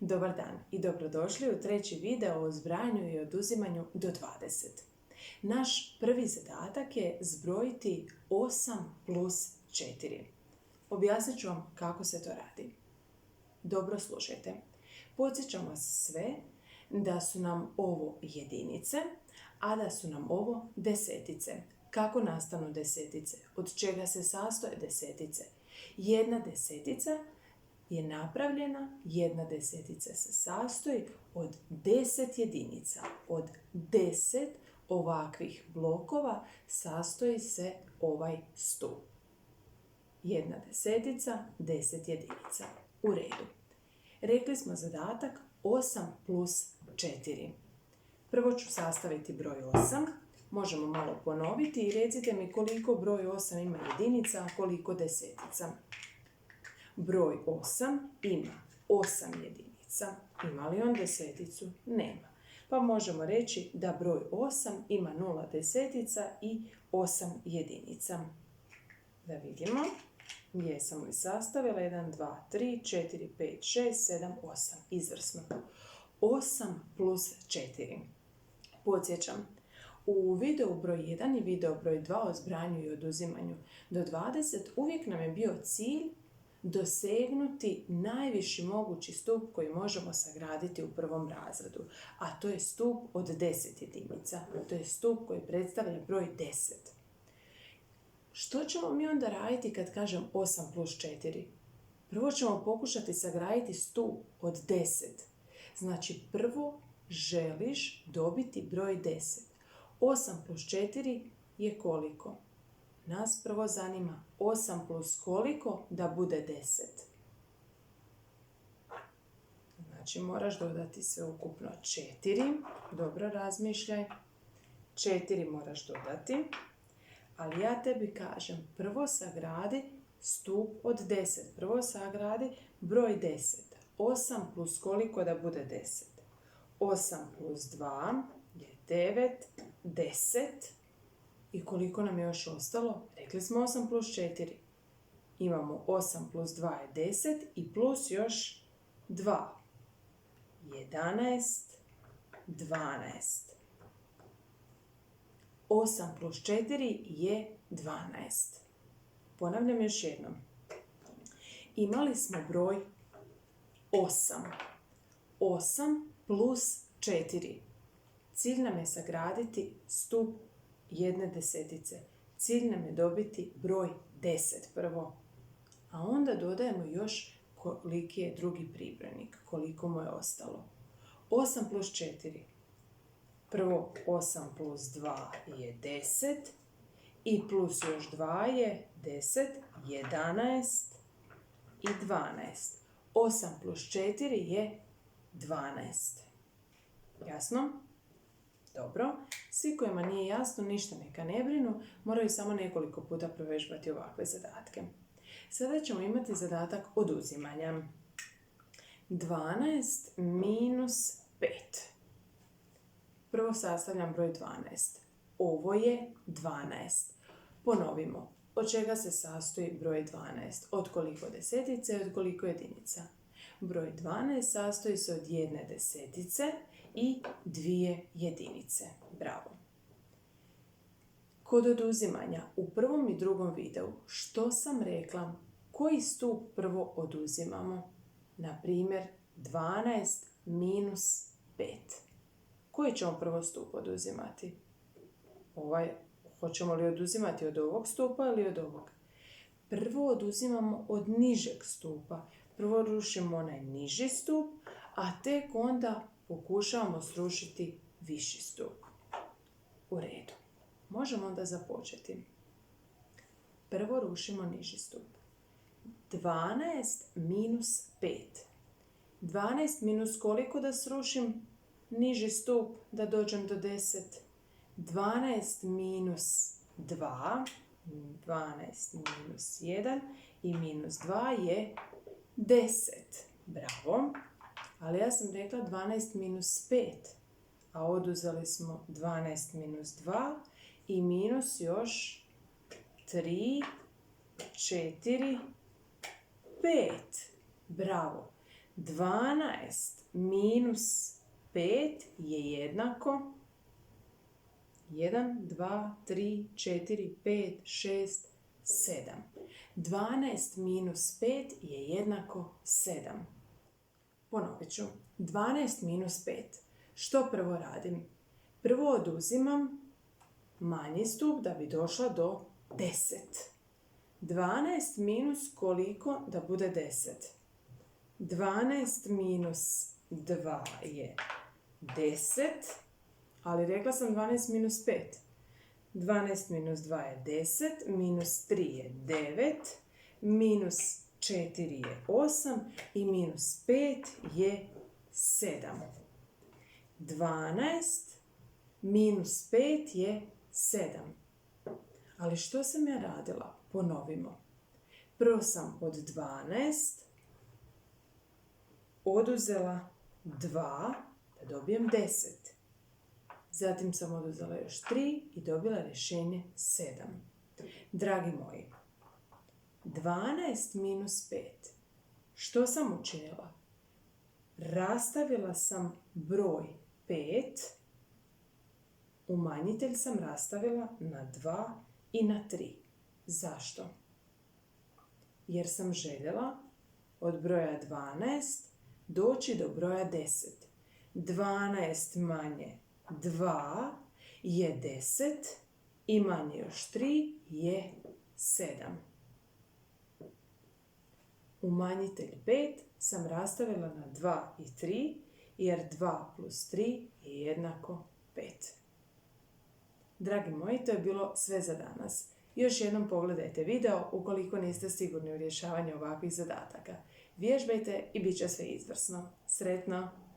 Dobar dan i dobrodošli u treći video o zbrajanju i oduzimanju do 20. Naš prvi zadatak je zbrojiti 8 plus 4. Objasnit ću vam kako se to radi. Dobro slušajte. Podsjećam vas sve da su nam ovo jedinice, a da su nam ovo desetice. Kako nastanu desetice? Od čega se sastoje desetice? Jedna desetica je napravljena, jedna desetica se sastoji od 10 jedinica. Od 10 ovakvih blokova sastoji se ovaj stup. Jedna desetica, 10 jedinica. U redu. Rekli smo zadatak 8 plus 4. Prvo ću sastaviti broj 8. Možemo malo ponoviti i recite mi koliko broj 8 ima jedinica, a koliko desetica. Broj 8 ima 8 jedinica. Ima li on deseticu? Nema. Pa možemo reći da broj 8 ima 0 desetica i 8 jedinica. Da vidimo. Jesam li sastavila? 1, 2, 3, 4, 5, 6, 7, 8. Izvrsno. 8 plus 4. Podsjećam. U videu broj 1 i video broj 2 o zbrajanju i oduzimanju do 20 uvijek nam je bio cilj dosegnuti najviši mogući stup koji možemo sagraditi u prvom razredu, a to je stup od 10 jedinica. To je stup koji predstavlja broj 10. Što ćemo mi onda raditi kad kažem 8 plus 4? Prvo ćemo pokušati sagraditi stup od 10. Znači prvo želiš dobiti broj 10. 8 plus 4 je koliko? Nas prvo zanima 8 plus koliko da bude 10. Znači moraš dodati sveukupno 4. Dobro razmišljaj. 4 moraš dodati. Ali ja tebi kažem, prvo sagradi stup od 10. Prvo sagradi broj 10. 8 plus koliko da bude 10? 8 plus 2 je 9, 10. I koliko nam je još ostalo? Rekli smo 8 plus 4. Imamo 8 plus 2 je 10 i plus još 2. 11, 12. 8 plus 4 je 12. Ponavljam još jednom. Imali smo broj 8. 8 plus 4. Cilj nam je sagraditi stup jedne desetice. Cilj nam je dobiti broj 10 prvo. A onda dodajemo još koliki je drugi pribrojnik, koliko mu je ostalo. 8 plus 4. Prvo 8 plus 2 je 10 i plus još 2 je 10, 11 i 12. 8 plus 4 je 12. Jasno? Dobro. Svi kojima nije jasno, ništa neka ne brinu, moraju samo nekoliko puta provežbati ovakve zadatke. Sada ćemo imati zadatak oduzimanja. 12 minus 5. Prvo sastavljam broj 12. Ovo je 12. Ponovimo. Od čega se sastoji broj 12? Od koliko desetice i od koliko jedinica? Broj 12 sastoji se od jedne desetice i 2 jedinice. Bravo. Kod oduzimanja u prvom i drugom videu što sam rekla? Koji stup prvo oduzimamo? Na primjer 12 minus 5. Koji ćemo prvo stup oduzimati? Hoćemo li oduzimati od ovog stupa ili od ovog? Prvo oduzimamo od nižeg stupa. Prvo rušimo onaj niži stup, a tek onda pokušavamo srušiti viši stup. U redu. Možemo onda započeti. Prvo rušimo niži stup. 12 minus 5. 12 minus koliko da srušim niži stup da dođem do 10? 12 minus 2. 12 minus 1 i minus 2 je 10. Bravo. Ali ja sam rekla 12 minus 5. A oduzeli smo 12 minus 2 i minus još 3, 4, 5. Bravo. 12 minus 5 je jednako 1, 2, 3, 4, 5, 6, 7. 12 minus 5 je jednako 7. Ponovit ću. 12 minus 5. Što prvo radim? Prvo oduzimam manji stup da bi došla do 10. 12 minus koliko da bude 10? 12 minus 2 je 10, ali rekla sam 12 minus 5. 12 minus 2 je 10, minus 3 je 9, minus 4 je 8 i minus 5 je 7. 12 minus 5 je 7. Ali što sam ja radila? Ponovimo. Prvo sam od 12 oduzela 2 da dobijem 10. Zatim sam oduzela još 3 i dobila rješenje 7. Dragi moji, 12 minus 5. Što sam učinila? Rastavila sam broj 5, umanjitelj sam rastavila na 2 i na 3. Zašto? Jer sam željela od broja 12 doći do broja 10. 12 manje 2 je 10 i manje još 3 je 7. Umanjitelj 5 sam rastavila na 2 i 3 jer 2 plus 3 je jednako 5. Dragi moji, to je bilo sve za danas. Još jednom pogledajte video ukoliko niste sigurni u rješavanju ovakvih zadataka. Vježbajte i bit će sve izvrsno. Sretno!